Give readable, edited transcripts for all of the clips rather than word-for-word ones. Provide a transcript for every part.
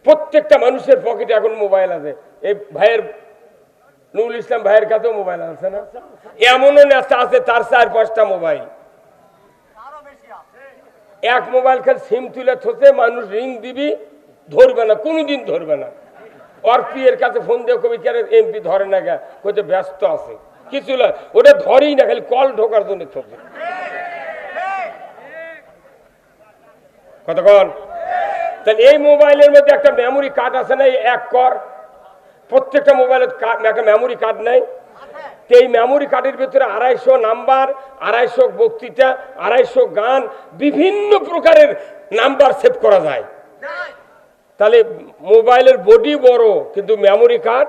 প্রত্যেকটা মানুষের পকেটে এখন মোবাইল আছে। এই ভাইয়ের নুরুল ইসলাম ভাইয়ের কাছেও মোবাইল আছে না? এমনও নেতা আছে তার 4-5টা মোবাইল। এক মোবাইল খালি সিম তুলে থসে, মানুষ রিং দিবি ধরবে না, কোনোদিন ধরবে না। ওর পিয়ের কাছে ফোন দিয়ে কবি কেন এমপি ধরে না, গা কইতে ব্যস্ত আছে, কিছু না, ওটা ধরেই না, খালি কল ঢোকার জন্য থসে। কতক্ষণ? তাহলে এই মোবাইলের মধ্যে একটা মেমোরি কার্ড আছে না, এক কর, প্রত্যেকটা মোবাইলের একটা মেমোরি কার্ড নেই। এই মেমোরি কার্ডের ভিতরে 250 নাম্বার, 250 বক্তৃতা, 250 গান, বিভিন্ন প্রকারের নাম্বার সেভ করা যায়। তাহলে মোবাইলের বডি বড় কিন্তু মেমোরি কার্ড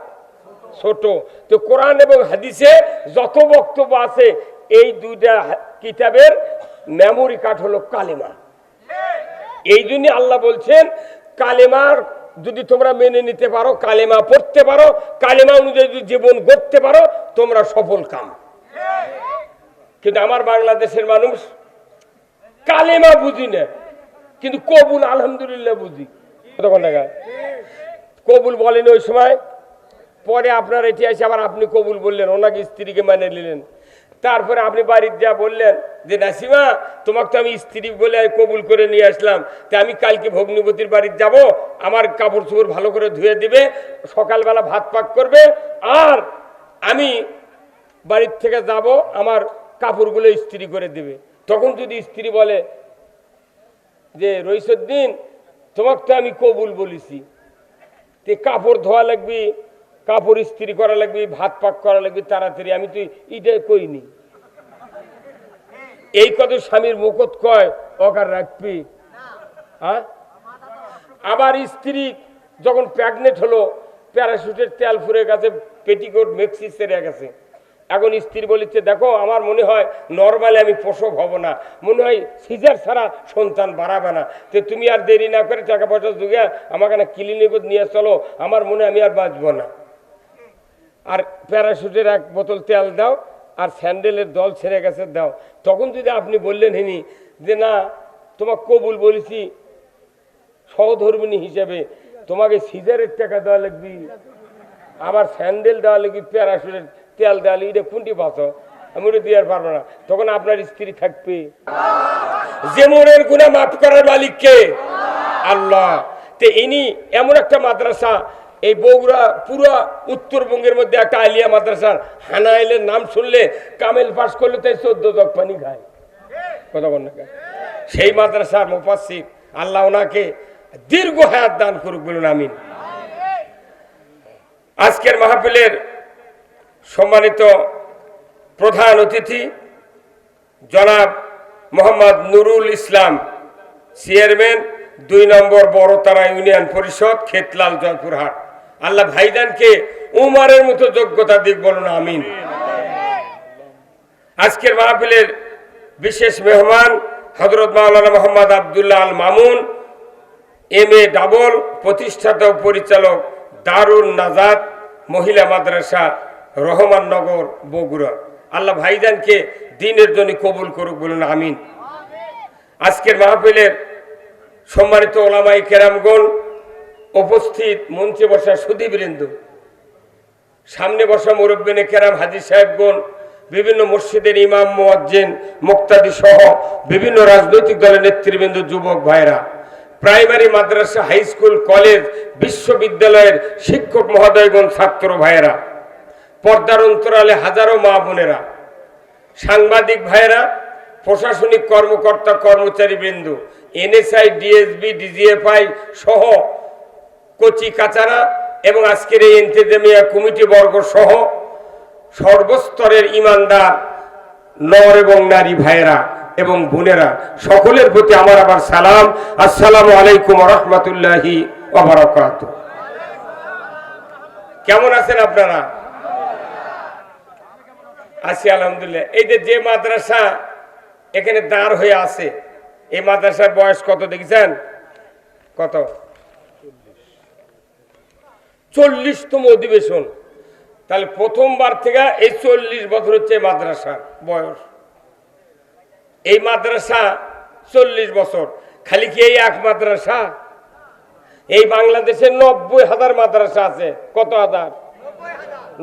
ছোট। তো কোরআন এবং হাদিসে যত বক্তব্য আছে, এই দুইটা কিতাবের মেমোরি কার্ড হলো কালেমা। এই জন্য আল্লাহ বলছেন, কালেমার যদি তোমরা মেনে নিতে পারো, কালেমা পড়তে পারো, কালেমা অনুযায়ী যদি জীবন গড়তে পারো, তোমরা সফল কাম। কিন্তু আমার বাংলাদেশের মানুষ কালেমা বুঝি না, কিন্তু কবুল আলহামদুলিল্লাহ বুঝি। কবুল বলেন ওই সময়, পরে আপনার এটি এসে আবার আপনি কবুল বললেন, ওনাকে স্ত্রীকে মানে নিলেন। তারপরে আপনি বাড়ির যা বললেন যে নাসিমা, তোমাকে তো আমি স্ত্রী বলে কবুল করে নিয়ে আসলাম, তা আমি কালকে ভগ্নিপতির বাড়ির যাব, আমার কাপড় চোপড় ভালো করে ধুয়ে দিবে, সকালবেলা ভাত পাক করবে, আর আমি বাড়ির থেকে যাব, আমার কাপড়গুলো ইস্ত্রি করে দেবে। তখন যদি স্ত্রী বলে যে রইসুদ্দিন, তোমাকে তো আমি কবুল বলেছি, তে কাপড় ধোয়া লাগবে, কাপড় ইস্ত্রি করা লাগবে, ভাত পাক করা লাগবে তাড়াতাড়ি, আমি তো এটা কইনি। এই কত স্বামীর মুখত কয় অকার রাখবি। হ্যাঁ, আবার স্ত্রী যখন প্রেগনেন্ট হলো, প্যারাশুটের তেল ফুরে গেছে, পেটিকোট মেক্সি সেরে গেছে, এখন স্ত্রী বলিচ্ছে, দেখো আমার মনে হয় নর্মালি আমি প্রসব হব না, মনে হয় সিজার ছাড়া সন্তান বাড়াবে না, তো তুমি আর দেরি না করে টাকা পয়সা জুগিয়ে আমাকে না ক্লিনিক নিয়ে চলো, আমার মনে হয় আমি আর বাঁচবো না। আর প্যারাশুটের 1 বোতল তেল দাও, আর স্যান্ডেলের দল ছেড়ে গেছে দাও। তখন যদি আপনি বললেন হিনি যে না, তোমাকে কবুল বলেছি সহধর্মিনী হিসেবে, তোমাকে সিজারের টাকা দেওয়া লাগবে, আবার স্যান্ডেল দেওয়া লাগবে, প্যারাশুটের তেল দেওয়া লাগবে, এটা কোনটি বাঁচো, আমি ওটা দিয়ে পারবো না। তখন আপনার স্ত্রী থাকবে। যে মনের গুনাহ মাফ করার মালিক কে? আল্লাহ। তে ইনি এমন একটা মাদ্রাসা, এই বগুড়া পুরো উত্তরবঙ্গের মধ্যে একটা আলিয়া মাদ্রাসার হানাইলের নাম শুনলে কামেল পাস করলে তাই 14 জগ পানি খায়। কথা বল না? সেই মাদ্রাসার মুফাসসির, আল্লাহ ওনাকে দীর্ঘ হায়াত দান করুক, বলুন আমিন। আজকের মাহফিলের সম্মানিত প্রধান অতিথি জনাব মোহাম্মদ নুরুল ইসলাম, চেয়ারম্যান 2 নম্বর বড়তারা ইউনিয়ন পরিষদ, খেতলাল, জয়পুরহাট। আল্লাহ ভাইজানকে উমারের মতো যোগ্যতা দিক, বলুন আমিন। আজকের মাহফিলের বিশেষ মেহমান হযরত মাওলানা মোহাম্মদ আব্দুল্লাহ আল মামুন, MA ডাবল, প্রতিষ্ঠাতা ও পরিচালক, দারুন নাজাত মহিলা মাদ্রাসা, রহমাননগর, বগুড়া। আল্লাহ ভাইজানকে দ্বীনের জন্য কবুল করুক, বলুন আমিন। আজকের মাহফিলের সম্মানিত ওলামাই কেরামগণ, উপস্থিত মঞ্চে বসা সুধীবৃন্দ, সামনে বসা মুরব্বিনে কেরাম, হাজী সাহেবগণ, বিভিন্ন মসজিদের ইমাম, মুয়াজ্জিন, মুক্তাদি সহ বিভিন্ন রাজনৈতিক দলের নেতৃবৃন্দ, যুবক ভাইরা, প্রাইমারি, মাদ্রাসা, হাই স্কুল, কলেজ, বিশ্ববিদ্যালয়ের শিক্ষক মহোদয়গণ, ছাত্র ভাইয়েরা, পর্দার অন্তরালে হাজারো মা বোনেরা, সাংবাদিক ভাইয়েরা, প্রশাসনিক কর্মকর্তা কর্মচারী বৃন্দ, NSI, DSB, DGFI সহ কচি কাচারা এবং আজকের এই ইন্তেজামিয়া কমিটি বর্গ সহ সর্বস্তরের ইমানদার নর এবং নারী ভাইয়েরা এবং বোনেরা, সকলের প্রতি আমার আবার সালাম। আসসালামু আলাইকুম ওয়া রাহমাতুল্লাহি ওয়া বারাকাতুহু। কেমন আছেন আপনারা? আছি আলহামদুলিল্লাহ। এই যে মাদ্রাসা এখানে দাঁড় হয়ে আছে, এই মাদ্রাসার বয়স কত দেখেছেন? কত? 40তম অধিবেশন। তাহলে প্রথমবার থেকে এই 40 বছর হচ্ছে মাদ্রাসার বয়স। এই মাদ্রাসা 40 বছর। খালি কি এই এক মাদ্রাসা? এই বাংলাদেশে 90,000 মাদ্রাসা আছে। কত হাজার?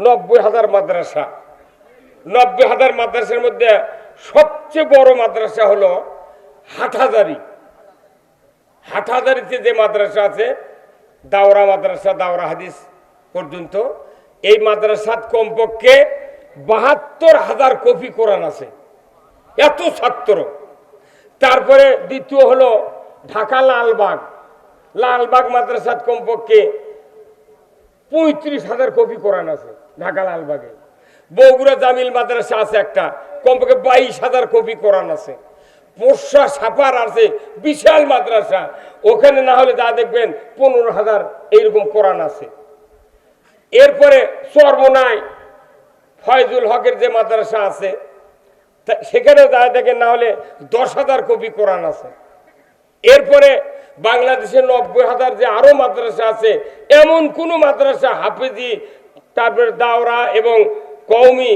90,000 মাদ্রাসা। 90,000 মাদ্রাসার মধ্যে সবচেয়ে বড় মাদ্রাসা হলো হাটহাজারী। হাটহাজারীতে যে মাদ্রাসা আছে, দাওরা মাদ্রাসা, দাওরা হাদিস পর্যন্ত, এই মাদ্রাসাত কমপক্ষে 72,000 কপি কোরআন আছে, এত ছাত্র। তারপরে দ্বিতীয় হলো ঢাকা লালবাগ। লালবাগ মাদ্রাসাত কমপক্ষে 35,000 কপি কোরআন আছে ঢাকা লালবাগে। বগুড়া জামিল মাদ্রাসা আছে একটা, কমপক্ষে 22,000 কপি কোরআন আছে। পোষা সাপার আছে বিশাল মাদ্রাসা, ওখানে না হলে যা দেখবেন 15,000 এইরকম কোরআন আছে। এরপরে চরমোনায় ফয়জুল হকের যে মাদ্রাসা আছে, সেখানে যা দেখেন না হলে 10,000 কপি কোরআন আছে। এরপরে বাংলাদেশে 90,000 যে আরো মাদ্রাসা আছে, এমন কোন মাদ্রাসা হাফেজি, তারপরে দাওরা এবং কওমি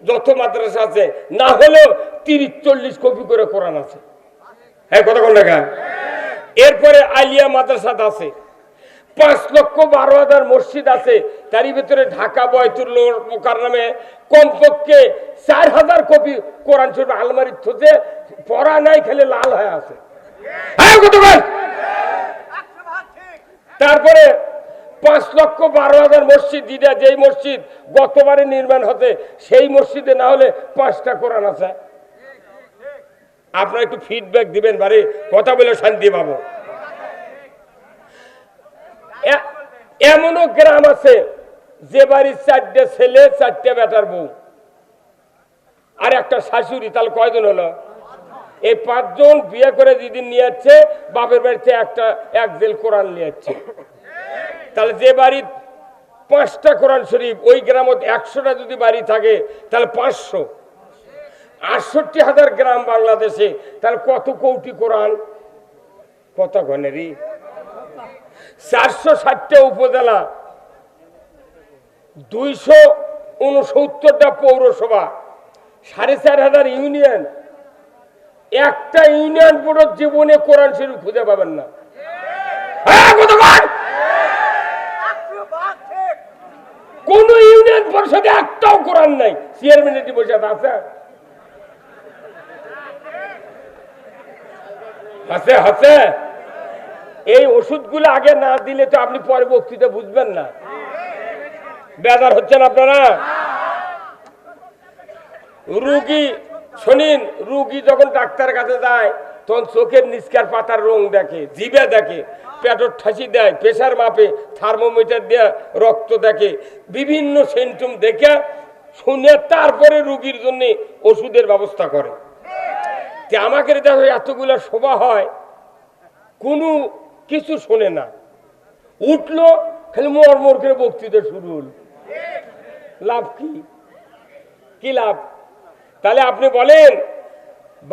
যত মাদ্রাসা আছে, না হলেও 30-40 কপি করে কোরআন আছে। হ্যাঁ, কতক্ষণ দেখা। এরপরে আলিয়া মাদ্রাসা আছে, 5,12,000 মসজিদ আছে, তারই ভিতরে ঢাকা বয়তুল মুকাররমে কমপক্ষে 4,000 কপি কোরআন শরীফ আলমারি থুতে পড়া নাই, খেলে লাল হয়ে আছে। তারপরে 5,12,000 মসজিদ, দিদা যেই মসজিদ গতবারে নির্মাণ হতে, সেই মসজিদে না হলে 5টা কোরআন আছে। আপনারা একটু ফিডব্যাক দিবেন, বাড়ি কথা বলে শান্তি পাবো। এমনও গ্রাম আছে যে বাড়ির 4টে ছেলে, 4টে বেটার বউ আর একটা শাশুড়ি, তাহলে কয়জন হলো? এই 5 জন বিয়ে করে যেদিন নিয়ে যাচ্ছে, বাপের বাড়িতে এক জেল কোরআন নিয়ে যাচ্ছে। তাহলে যে বাড়ির 5টা কোরআন শরীফ, ওই গ্রামত 100টা যদি বাড়ি থাকে, তাহলে 500, 68,000 গ্রাম বাংলাদেশে, তাহলে কত কোটি কোরআন, কত ঘনেরই। 460টা উপজেলা, 269টা পৌরসভা, 4,500 ইউনিয়ন। একটা ইউনিয়ন বোর্ডের জীবনে কোরআন শরীফ খুঁজে পাবেন না। কোন ইউনিয়ন পরিষদে একটাও কোরআন নাই। চেয়ারম্যান বসে আছে, হাসে হাসে। এই ওষুধগুলো আগে না দিলে তো আপনি পরে বক্তৃতা বুঝবেন না। বেজার হচ্ছেন আপনারা? রুগী শোনেন, রুগী যখন ডাক্তারের কাছে যায়, তখন চোখের নিচকার পাতার রং দেখে, জিভে দেখে, পেটর ঠাসি দেয়, প্রেসার মাপে, থার্মোমিটার দিয়ে রক্ত দেখে, বিভিন্ন সিমটম দেখে শুনে তারপরে রুগীর জন্য ওষুধের ব্যবস্থা করে। আমাকে দেখো এতগুলো সভা হয়, কোনো কিছু শোনে না, উঠলো খালি মরমর করে বক্তৃতা শুরু হল। লাভ কি? কি লাভ? তাহলে আপনি বলেন,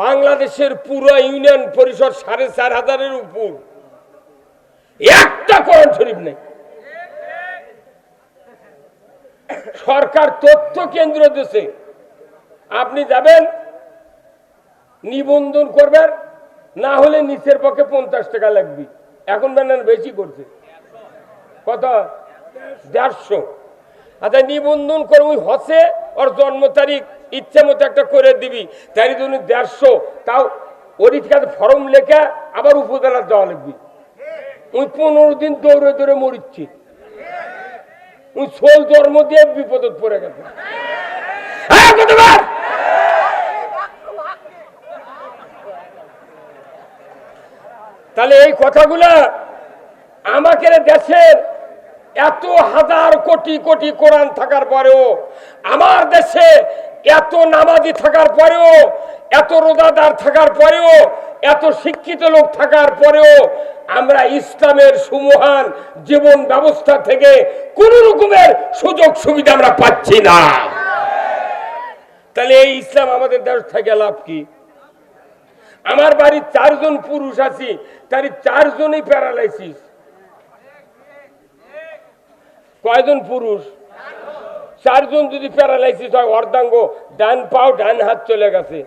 বাংলাদেশের পুরো ইউনিয়ন পরিষদ 4,500-এর উপর, একটা কোরআন শরীফ নেই। সরকার তথ্য কেন্দ্র দিয়েছে, আপনি যাবেন নিবন্ধন করবেন, না হলে নিচের পক্ষে 50 টাকা লাগবে। এখন বেশি করছে, কত? 150। আচ্ছা, নিবন্ধন করে ওই হচ্ছে ওর জন্ম তারিখ ইচ্ছা মতো একটা করে দিবি, তাই জন্য 150। তাও ওর কাছে ফর্ম লেখা আবার উপজেলার দেওয়া লাগবে। ওই 15 দিন দৌড়ে দৌড়ে মরিচ্ছে, ওই ছোল জন্ম দিয়ে বিপদে পড়ে গেছে। তাহলে এই কথাগুলা আমাকে দেশের এত হাজার কোটি কোটি কোরআন থাকার পরেও, আমার দেশে এত নামাজি থাকার পরেও, এত রোজাদার থাকার পরেও, এত শিক্ষিত লোক থাকার পরেও আমরা ইসলামের সুমহান জীবন ব্যবস্থা থেকে কোন রকমের সুযোগ সুবিধা আমরা পাচ্ছি না। তাহলে এই ইসলাম আমাদের দেশ থেকে লাভ কি? আমার বাড়ির 4 জন পুরুষ আছি, তার 4 জনই প্যারালাইসিস। কয়জন পুরুষ? 4 জন যদি প্যারালাইসিস হয়, অর্ধাঙ্গ, ডান পাও ডান হাত চলে গেছে,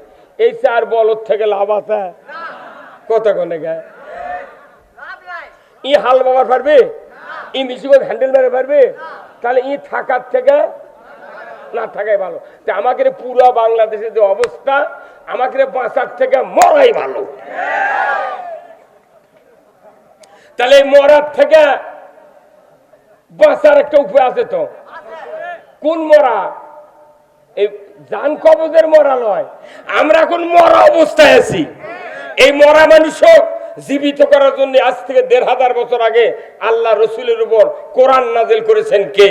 এই 4 বলদ থেকে লাভ আছে? কত গনে গায়? ই হাল বাবার পারবে, ই মিশিগঞ্জ হ্যান্ডেল মারে পারবে? তাহলে ই থাকার থেকে না থাকাই ভালো। তা আমাকে পুরো বাংলাদেশের যে অবস্থা, আমাকে বাঁচার থেকে মরাই ভালো। তাহলে এই মরার থেকে বাঁচার একটা উপায় আছে তো। কোন মরা? এই জান কবজের মরা নয়, আমরা এখন মরা অবস্থায় আছি। এই মরা মানুষক জীবিত করার জন্য আজ থেকে ১৫০০ বছর আগে আল্লাহ রসুলের উপর কোরআন নাজিল করেছেন কে?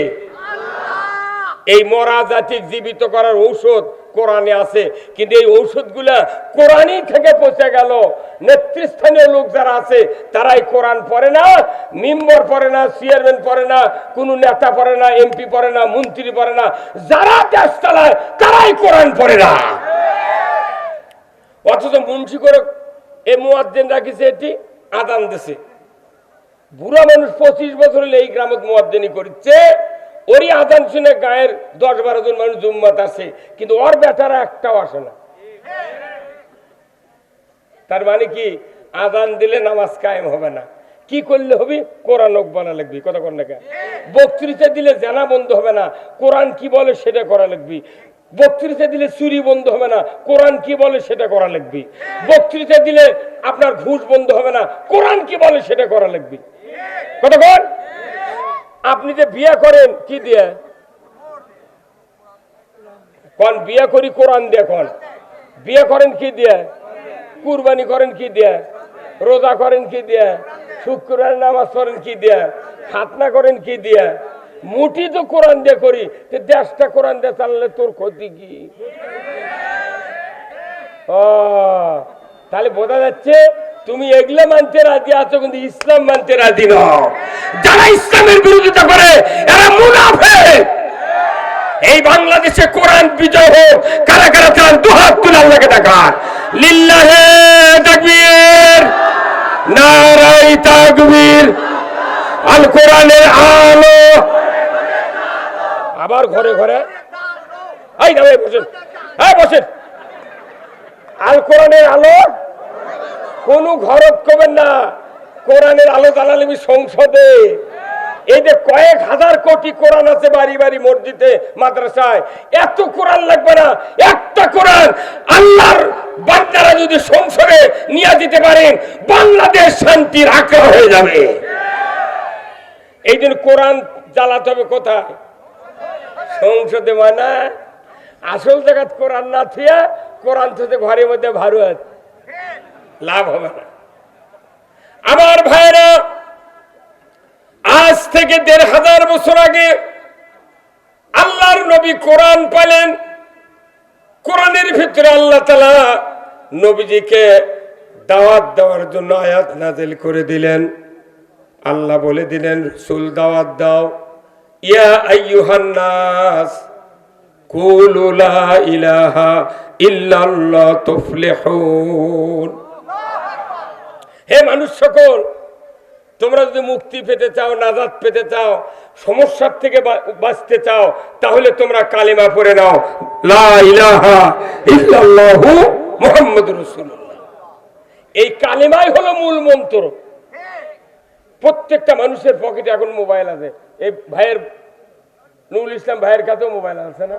এই মরা জাতি জীবিত করার ঔষধ কোরআনে আছে, কিন্তু এই ঔষধগুলা কোরআনই থেকে পৌঁছে গেল। নেতৃস্থানীয় লোক যারা আছে তারাই কোরআন পড়ে না, মেম্বার পড়ে না, চেয়ারম্যান পড়ে না, কোন নেতা পড়ে না, এমপি পড়ে না, মন্ত্রী পড়ে না, যারা দেশ চালায় তারাই কোরআন পড়ে না। অথচ মুন্সি করে এই মুয়াজ্জিন রাখিছে, এটি আযান দিছে। বুড়া মানুষ 25 বছর হলে এই গ্রামত মুয়াজ্জিনি করছে, ওরই আযান শুনে গায়ের 10-12 জন মানুষ জুম্মাত আসে, কিন্তু ওর বেটারা একটাও আসে না। তার মানে কি? আযান দিলে নামাজ কায়েম হবে না। কি করলে হবে? কোরআন বলা লাগবে। কথা কর না কেন? বক্তৃতা দিলে জানা বন্ধ হবে না, কোরআন কি বলে সেটা করা লাগবে। বক্তৃতা দিলে চুরি বন্ধ হবে না, কোরআন কি বলে সেটা করা লাগবে। বক্তৃতা দিলে আপনার ঘুষ বন্ধ হবে না, কোরআন কি বলে সেটা করা লাগবে। কথা কর। আপনি যে বিয়ে করেন কি দিয়ে? কোন বিয়ে করি? কোরআন দিয়ে। কোন বিয়ে করেন কি দিয়ে? কুরবানি করেন কি দিয়ে? রোজা করেন কি দিয়ে? শুক্রবার নামাজ পড়েন কি দিয়ে? খাতনা করেন কি দিয়ে? মুঠি তো কোরআন দিয়ে করি, দেশটা কোরআন দিয়ে চালালে তোর ক্ষতি কি? ও তাহলে বোঝা যাচ্ছে তুমি এগুলো মানতে রাজি আছো, কিন্তু ইসলাম মানতে রাজি নও। যারা ইসলামের বিরোধিতা করে এরা মুনাফিক। এই বাংলাদেশে কোরআন বিজয় হোক। কারা কারা চান দুহাত তুলে আল্লাহকে দেখান। লিল্লাহে তাকবীর, নারায়ে তাকবীর। আল কোরআনের আলো। আবার ঘরে ঘরে এই না বসেন, হ্যাঁ বসেন। আল কোরআনের আলো কোন ঘরত করবেন না, কোরআনের আলো জ্বালালিবি সংসদে। এই যে কয়েক হাজার কোটি কোরআন আছে বাড়ি বাড়ি, মসজিদে, মাদ্রাসায়, এত কোরআন লাগবে না। একটা কোরআন আল্লাহর বান্দারা যদি সংসদে নিয়ে দিতে পারেন, বাংলাদেশ শান্তির আঁকড়া হয়ে যাবে। এই দিন কোরআন জ্বালাতে হবে কোথায়? সংসদে। মানে আসল জায়গায় কোরআন না থিয়া কোরআন থেকে ঘরের মধ্যে ভারত লাভ হবে না। আমার ভাইরা, আজ থেকে ১৫০০ বছর আগে আল্লাহর নবী কোরআন পেলেন। কোরআনের ভিতরে আল্লাহ তাআলা নবীজিকে দাওয়াত দেওয়ার জন্য আয়াত নাযিল করে দিলেন। আল্লাহ বলে দিলেন, রাসূল দাওয়াত দাও, ইয়া আইয়ুহান নাস কুলু লা ইলাহা ইল্লাল্লাহ তুফলিহুন। হে মানুষ সকল, তোমরা যদি মুক্তি পেতে চাও, নাজাত পেতে চাও, সমস্যার থেকে বাঁচতে চাও, তাহলে তোমরা কালিমা পড়ে নাও, লা ইলাহা ইল্লাল্লাহু মুহাম্মাদুর রাসূলুল্লাহ। এই কালিমাই হলো মূল মন্ত্র। প্রত্যেকটা মানুষের পকেটে এখন মোবাইল আছে। এই ভাইয়ের নুরুল ইসলাম ভাইয়ের কাছেও মোবাইল আছে না?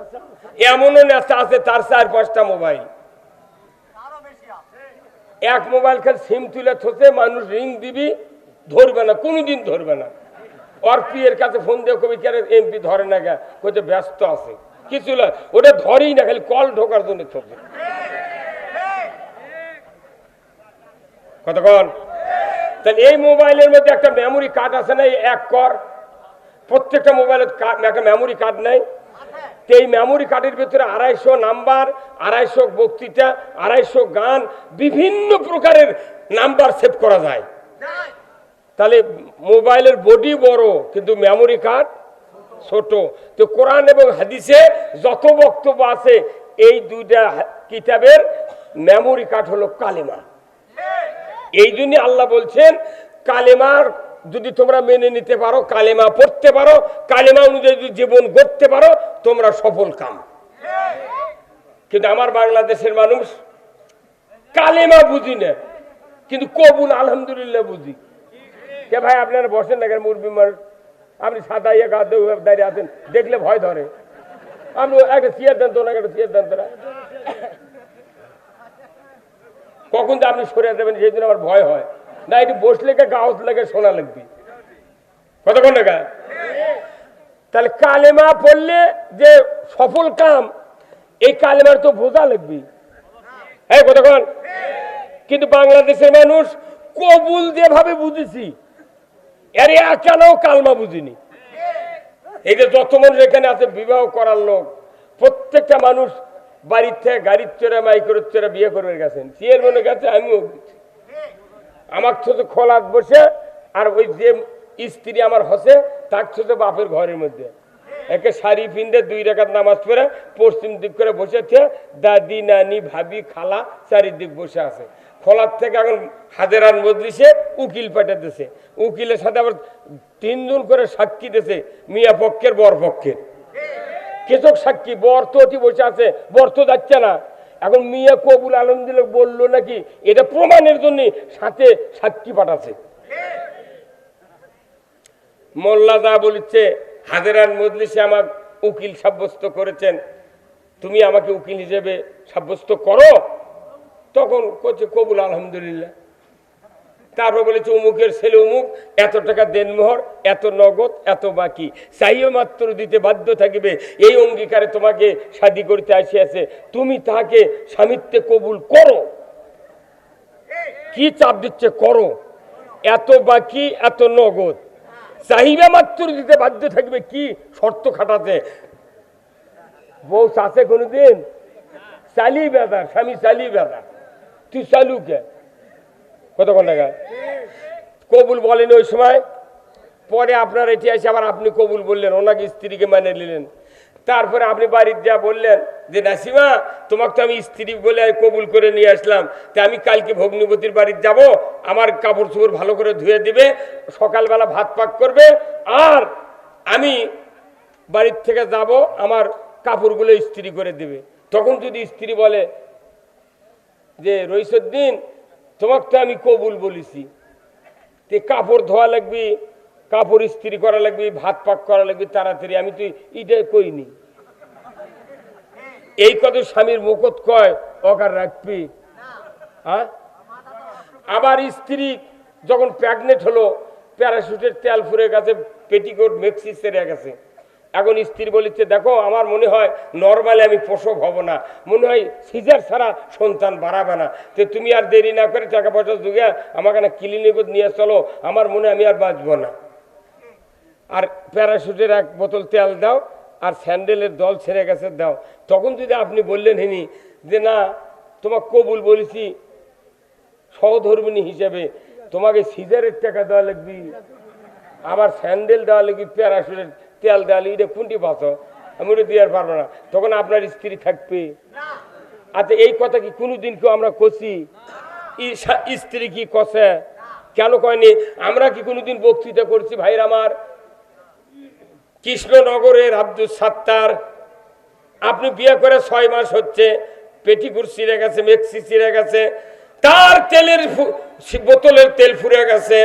এমনও নেতা আছে তার 4-5টা মোবাইল। এক মোবাইল খেলে সিম তুলে থতে মানুষ রিং দিবি, ধরবে না, কোনোদিন ধরবে না। ওর পিয়ের কাছে ফোন দিয়ে কবি কেন এমপি ধরে না, গা কোথায় ব্যস্ত আছে, কিছু না, ওটা ধরেই না, খালি কল ঢোকার জন্য থতে। কতক্ষণ? তাহলে এই মোবাইলের মধ্যে একটা মেমোরি কার্ড আছে না, এক কর, প্রত্যেকটা মোবাইলের একটা মেমোরি কার্ড নেই। এই মেমোরি কার্ডের ভিতরে 250 নাম্বার, 250 বক্তৃতা, 250 গান, বিভিন্ন প্রকারের নাম্বার সেভ করা যায়। তাহলে মোবাইলের বডি বড় কিন্তু মেমোরি কার্ড ছোট। তো কোরআন এবং হাদিসে যত বক্তব্য আছে, এই দুইটা কিতাবের মেমোরি কার্ড হলো কালেমা। এই জন্য আল্লাহ বলছেন, কালেমার যদি তোমরা মেনে নিতে পারো, কালেমা পড়তে পারো, কালেমা অনুযায়ী যদি জীবন গড়তে পারো, তোমরা সফল কাম। কিন্তু আমার বাংলাদেশের মানুষ কালেমা বুঝি না, কিন্তু কবুল আলহামদুলিল্লাহ বুঝি। কে ভাই আপনারা বসেন না কেন? মুরব্বী মানুষ, আপনি সাদা ইয়ে গা দাঁড়িয়ে আছেন, দেখলে ভয় ধরে। আপনি একটা চেয়ার দেন তো, একটা চেয়ার দেন তোরা। কখন তো আপনি সরে দেবেন সেই জন্য আমার ভয় হয় না। এটি বসলে গাউত লাগে, শোনা লাগবে কতক্ষণ টাকা। তাহলে কালেমা পড়লে যে সফল কাম, এই কালেমার তো বোঝা লাগবে। হ্যাঁ কতক্ষণ। কিন্তু বাংলাদেশের মানুষ কবুল যেভাবে বুঝেছি, এর কেন কালমা বুঝিনি। এই যে যত মানুষ এখানে আছে বিবাহ করার লোক, প্রত্যেকটা মানুষ বাড়ির থেকে গাড়ির চড়ে মাইক্রোর চড়ে বিয়ে করবে গেছেন, চেয়ারম্যানের কাছে আমিও আমার ছোট খোলাত বসে, আর ওই যে স্ত্রী আমার হসে তার ছোট বাপের ঘরের মধ্যে একে শাড়ি পিন্দে 2 রাকাত নামাজ পড়ে পশ্চিম দিক করে বসেছে, দাদি নানি ভাবি খালা চারিদিক বসে আছে। খোলার থেকে এখন হাজারান মজলিসে উকিল পাঠাতেছে, উকিলের সাথে আবার 3 জন করে সাক্ষী দিয়েছে, মিয়া পক্ষের বর পক্ষের। কেচক সাক্ষী, বর তো অতি বসে আছে, বর তো যাচ্ছে না। এখন মিয়া কবুল আলহামদুলিল্লাহ বললো নাকি, এটা প্রমাণের জন্য সাথে সাক্ষী পাঠাচ্ছে। মোল্লা যা বলেছে, হাজারান মজলিসে আমার উকিল সাব্যস্ত করেছেন, তুমি আমাকে উকিল হিসেবে সাব্যস্ত করো। তখন করছে কবুল আলহামদুলিল্লাহ। তারপর বলেছে অমুকের ছেলে অমুক, এত টাকা দেনমোহর, এত নগদ, এত বাকি, চাইও মাত্র দিতে বাধ্য থাকিবে। এই অঙ্গীকারে তোমাকে শাদী করতে আসিয়াছে, তুমি তাকে স্বামিত্বে কবুল করো। কি চাপ দিচ্ছে? করো। এত বাকি, এত নগদ, চাহিদা মাত্র দিতে বাধ্য থাকবে। কি শর্ত খাটাতে? বউ চাষে কোনোদিন চালি বেদা, স্বামী চালি বেদা, তুই চালু কে? কতক্ষণ টাকা কবুল বলেন ওই সময়। পরে আপনার এটি আসে আবার আপনি কবুল বললেন, ওনাকে স্ত্রীকে মানে নিলেন। তারপরে আপনি বাড়ির যা বললেন যে নাসিমা তোমাকে তো আমি স্ত্রী বলে কবুল করে নিয়ে আসলাম, তা আমি কালকে ভগ্নিপতির বাড়ির যাব, আমার কাপড় চোপড় ভালো করে ধুয়ে দিবে, সকালবেলা ভাত পাক করবে, আর আমি বাড়ির থেকে যাব, আমার কাপড়গুলো ইস্ত্রি করে দেবে। তখন যদি স্ত্রী বলে যে রইসুদ্দিন তোমাকে তো আমি কবুল বলেছি, তে কাপড় ধোয়া লাগবে, কাপড় ইস্ত্রি করা লাগবে, ভাত পাক করা লাগবে তাড়াতাড়ি, আমি তো এটা কইনি। এই কত স্বামীর মুখত কয় অকার রাখবি। হ্যাঁ, আবার স্ত্রী যখন প্রেগনেন্ট হলো, প্যারাশুটের তেল ফুরে গেছে, পেটিকোট মেক্সি সেরে গেছে। এখন স্ত্রী বলেছে দেখো আমার মনে হয় নর্মালি আমি প্রসব হব না, মনে হয় সিজার ছাড়া সন্তান বাড়াবে না, তো তুমি আর দেরি না করে টাকা পয়সা যুগে আমাকে না ক্লিনিকে নিয়ে চলো, আমার মনে হয় আমি আর বাঁচবো না। আর প্যারাশুটের 1 বোতল তেল দাও, আর স্যান্ডেলের দল ছেড়ে গেছে দাও। তখন যদি আপনি বললেন হিনি যে না তোমাকে কবুল বলেছি সহধর্মিণী হিসেবে, তোমাকে সিজারের টাকা দেওয়া লাগবে, আবার স্যান্ডেল দেওয়া লাগবে, প্যারাশুটের তেল দেওয়া লাগবে, এটা কোনটি বাঁচো, আমি ওটা দেওয়ার পারবো না, তখন আপনার স্ত্রী থাকবে। আচ্ছা এই কথা কি কোনোদিন কেউ আমরা কষি? স্ত্রী কি কষে? কেন কয়নি? আমরা কি কোনোদিন বক্তৃতা করছি? ভাইর আমার, কৃষ্ণনগরের আব্দুল সাত্তার, আপনি বিয়ে করে 6 মাস হচ্ছে, পেটিকুট ছিঁড়ে গেছে, মেক্সি ছিঁড়ে গেছে, তার তেলের বোতলের তেল ফুরে গেছে,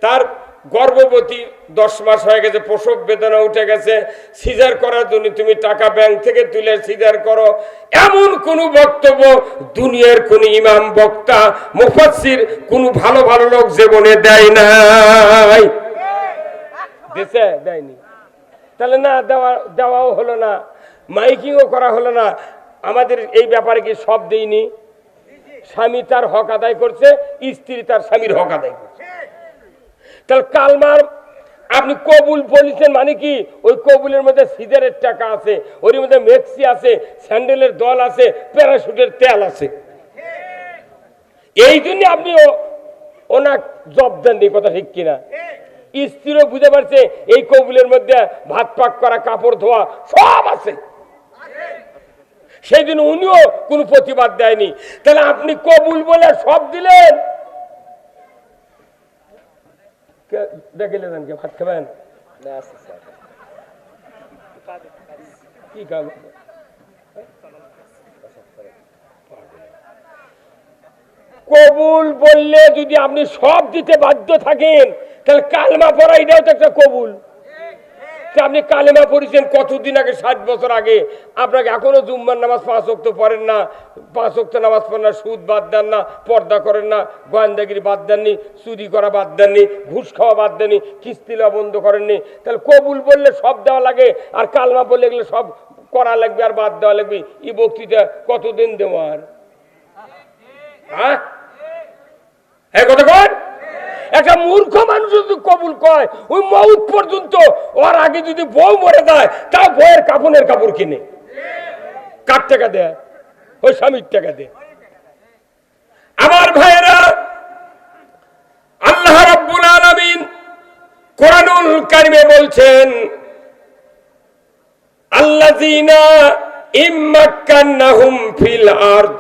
তার গর্ভবতী 10 মাস হয়ে গেছে, প্রসব বেদনা উঠে গেছে, সিজার করার জন্য তুমি টাকা ব্যাংক থেকে তুলে সিজার করো, এমন কোন বক্তব্য দুনিয়ার কোন ইমাম বক্তা মুফাসসির কোন ভালো ভালো লোক জীবনে দেয় নাই। দেশে দেয়নি। তাহলে না দেওয়াও হলো না, মাইকিংও করা হলো না। আমাদের এই ব্যাপারে কি সব দেয়নি? স্বামী তার হক আদায় করছে, স্ত্রী তার স্বামীর হক আদায় করছে। তাহলে কালমার আপনি কবুল বলেছেন মানে কি? ওই কবুলের মধ্যে সিজারের টাকা আছে, ওর মধ্যে মেক্সি আছে, স্যান্ডেলের দল আছে, প্যারাশুটের তেল আছে। এই জন্য আপনি ওনার জব দেননি, কথা ঠিক কিনা? স্ত্রীও বুঝে পারছে এই কবুলের মধ্যে ভাত পাক করা, কাপড় ধোয়া সব আছে, সেই জন্য উনিও কোনো প্রতিবাদ দেয়নি। তাহলে আপনি কবুল বলে সব দিলেন, দেখলেন ভাত খাবেন কি কাজ? কবুল বললে যদি আপনি সব দিতে বাধ্য থাকেন তাহলে কালেমা পড়া এটাও তো একটা কবুল। আপনি কালেমা পড়েছেন কতদিন আগে, 60 বছর আগে, আপনাকে এখনো জুম্মার নামাজ 5 ওয়াক্ত পড়েন না, 5 ওয়াক্ত নামাজ পড়েন না, সুদ বাদ দেন না, পর্দা করেন না, গোয়েন্দাগিরি বাদ দেননি, চুরি করা বাদ দেননি, ঘুষ খাওয়া বাদ দেননি, কিস্তি লওয়া বন্ধ করেননি, তাহলে কবুল বললে সব দেওয়া লাগে আর কালেমা বললে এগুলো সব করা লাগবে আর বাদ দেওয়া লাগবে। এই বক্তৃতা কতদিন দেওয়ার? হ্যাঁ কতক্ষণ? একটা মূর্খ মানুষ যদি কবুল কয় ওই মউত পর্যন্ত, ওর আগে যদি বউ মরে যায় তাও বউয়ের কাপড়ের কাপড় কিনে। কার টাকা দেয়? ওই স্বামীর টাকা দেয়। আমার ভাইয়েরা, আল্লাহ রাব্বুল আলামিন কোরআনুল কারিমে বলছেন, আল্লাযীনা ইম্মাক্কান্নাহুম ফিল আরদ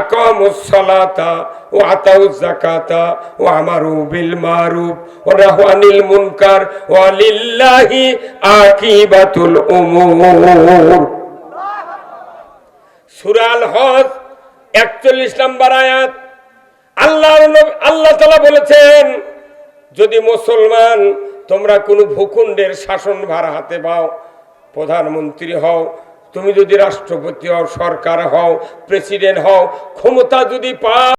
আকামুস সালাতা ওয়া আতাউজ যাকাতা ওয়া আমারু বিল মারুফ ওয়া নাহু আনিল মুনকার ওয়া লিল্লাহি আকিবাতুল উমুর। সূরা আল হজ 41 নম্বর আয়াত। আল্লাহ তাআলা বলেছেন, যদি মুসলমান তোমরা কোনো ভূখণ্ডের শাসনভার হাতে পাও, প্রধানমন্ত্রী হও, তুমি যদি রাষ্ট্রপতি হও, সরকার হও, প্রেসিডেন্ট হও, ক্ষমতা যদি পাও,